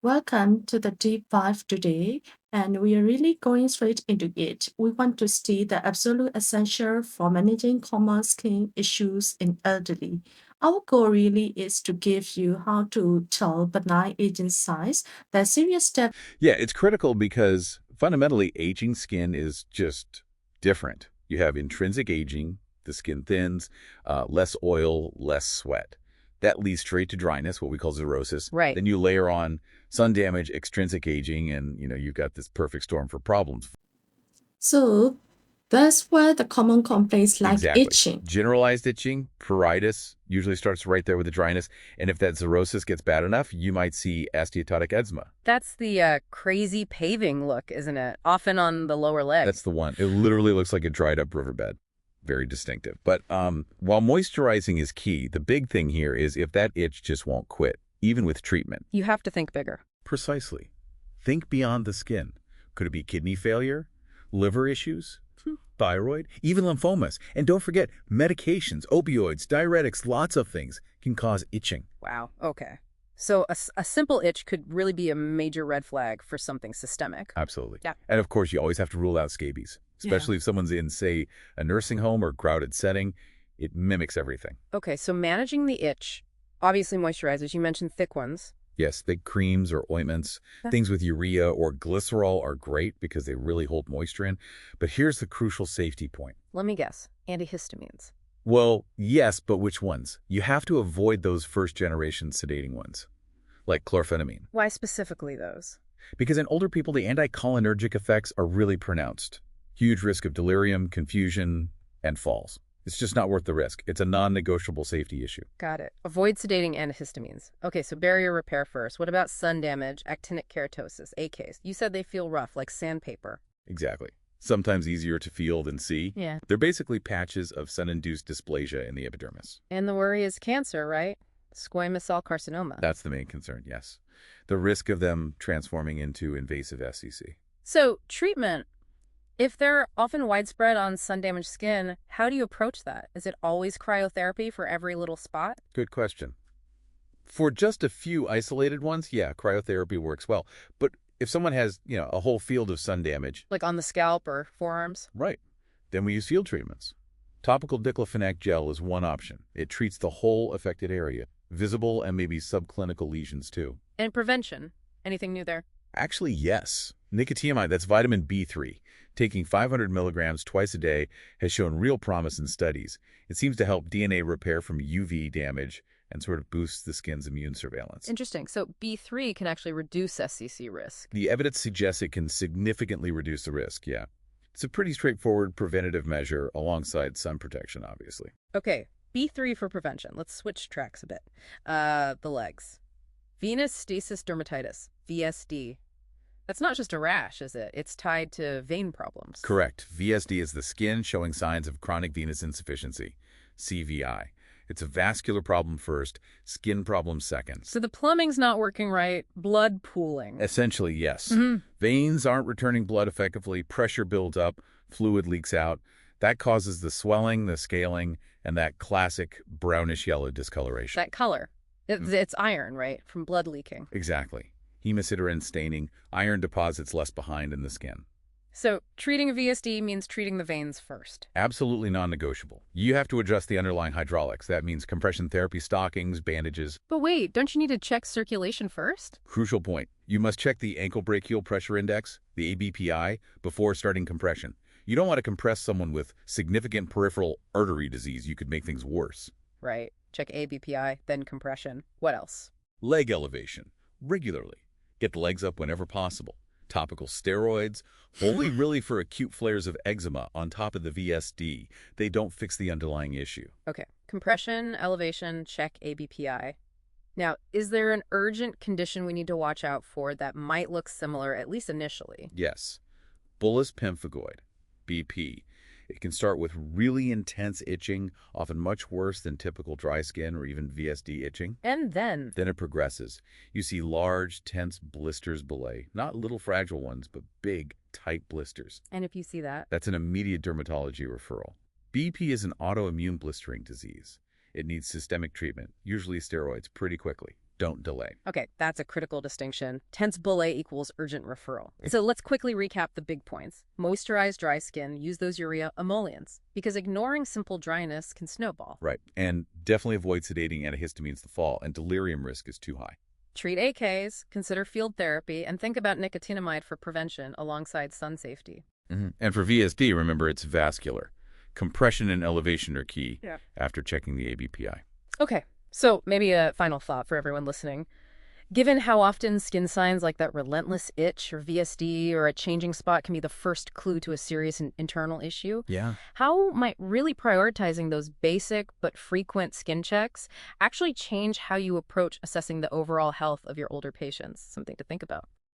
Welcome to the deep dive today, and we are really going straight into it. We want to see the absolute essential for managing common skin issues in elderly. Our goal really is to give you how to tell benign aging signs that serious step. Yeah, it's critical because fundamentally aging skin is just different. You have intrinsic aging, the skin thins, less oil, less sweat. That leads straight to dryness, what we call xerosis. Right. Then you layer on sun damage, extrinsic aging, and you've got this perfect storm for problems. So that's where the common complaints like Exactly. itching. Generalized itching, pruritus, usually starts right there with the dryness. And if that xerosis gets bad enough, you might see steatotic eczema. That's the crazy paving look, isn't it? Often on the lower That's legs. the one. It literally looks like a dried up riverbed. Very distinctive. But while moisturizing is key, the big thing here is if that itch just won't quit, even with treatment. You have to think bigger. Precisely. Think beyond the skin. Could it be kidney failure, liver issues, thyroid, even lymphomas? And don't forget, medications, opioids, diuretics, lots of things can cause itching. Wow. Okay. So a simple itch could really be a major red flag for something systemic. Absolutely. Yeah. And of course, you always have to rule out scabies, especially if someone's in, say, a nursing home or crowded setting. It mimics everything. Okay, so managing the itch, obviously moisturizers. You mentioned thick ones. Yes, thick creams or ointments, things with urea or glycerol are great because they really hold moisture in. But here's the crucial safety point. Let me guess. Antihistamines. Well, yes, but which ones? You have to avoid those first-generation sedating ones, like chlorphenamine. Why specifically those? Because in older people, the anticholinergic effects are really pronounced. Huge risk of delirium, confusion, and falls. It's just not worth the risk. It's a non-negotiable safety issue. Got it. Avoid sedating antihistamines. Okay, so barrier repair first. What about sun damage, actinic keratosis, AKs? You said they feel rough, like sandpaper. Exactly. Sometimes easier to feel than see. Yeah. They're basically patches of sun-induced dysplasia in the epidermis. And the worry is cancer, right? Squamous cell carcinoma. That's the main concern, yes. The risk of them transforming into invasive SCC. So, treatment. If they're often widespread on sun-damaged skin, how do you approach that? Is it always cryotherapy for every little spot? Good question. For just a few isolated ones, yeah, cryotherapy works well. But if someone has, a whole field of sun damage, Like on the scalp or forearms? right, then we use field treatments. Topical diclofenac gel is one option. It treats the whole affected area, visible and maybe subclinical lesions too. And prevention. Anything new there? Actually, yes. Nicotinamide, that's vitamin B3. Taking 500 milligrams twice a day has shown real promise in studies. It seems to help DNA repair from UV damage and sort of boosts the skin's immune surveillance. Interesting. So B3 can actually reduce SCC risk. The evidence suggests it can significantly reduce the risk, yeah. It's a pretty straightforward preventative measure alongside sun protection, obviously. Okay, B3 for prevention. Let's switch tracks a bit. The legs. Venous stasis dermatitis, VSD. That's not just a rash, is it? It's tied to vein problems. Correct. VSD is the skin showing signs of chronic venous insufficiency, CVI. It's a vascular problem first, skin problem second. So the plumbing's not working right, blood pooling. Essentially, yes. Veins aren't returning blood effectively, pressure builds up, fluid leaks out. That causes the swelling, the scaling, and that classic brownish-yellow discoloration. That color. It's iron, right? From blood leaking. Exactly. Hemosiderin staining, iron deposits left behind in the skin. So treating a VSD means treating the veins first. Absolutely non-negotiable. You have to adjust the underlying hydraulics. That means compression therapy, stockings, bandages. But wait, don't you need to check circulation first? Crucial point. You must check the ankle brachial pressure index, the ABPI, before starting compression. You don't want to compress someone with significant peripheral artery disease. You could make things worse. Right. Check ABPI, then compression. What else? Leg elevation. Regularly. Get the legs up whenever possible. Topical steroids, only really for acute flares of eczema on top of the VSD. They don't fix the underlying issue. Okay. Compression, elevation, check ABPI. Now, is there an urgent condition we need to watch out for that might look similar, at least initially? Yes. Bullous pemphigoid, BP. It can start with really intense itching, often much worse than typical dry skin or even VSD itching. And then, Then it progresses. You see large, tense blisters below. Not little fragile ones, but big, tight blisters. and if you see that, That's an immediate dermatology referral. BP is an autoimmune blistering disease. It needs systemic treatment, usually steroids, pretty quickly. don't delay. Okay, that's a critical distinction. Tense bulle equals urgent referral. So let's quickly recap the big points. Moisturize dry skin, use those urea emollients, because ignoring simple dryness can snowball. Right. And definitely avoid sedating antihistamines the fall, and delirium risk is too high. Treat AKs, consider field therapy, and think about nicotinamide for prevention alongside sun safety. And for VSD, remember it's vascular. Compression and elevation are key after checking the ABPI. Okay, so maybe a final thought for everyone listening. Given how often skin signs like that relentless itch or VSD or a changing spot can be the first clue to a serious internal issue, how might really prioritizing those basic but frequent skin checks actually change how you approach assessing the overall health of your older patients? Something to think about.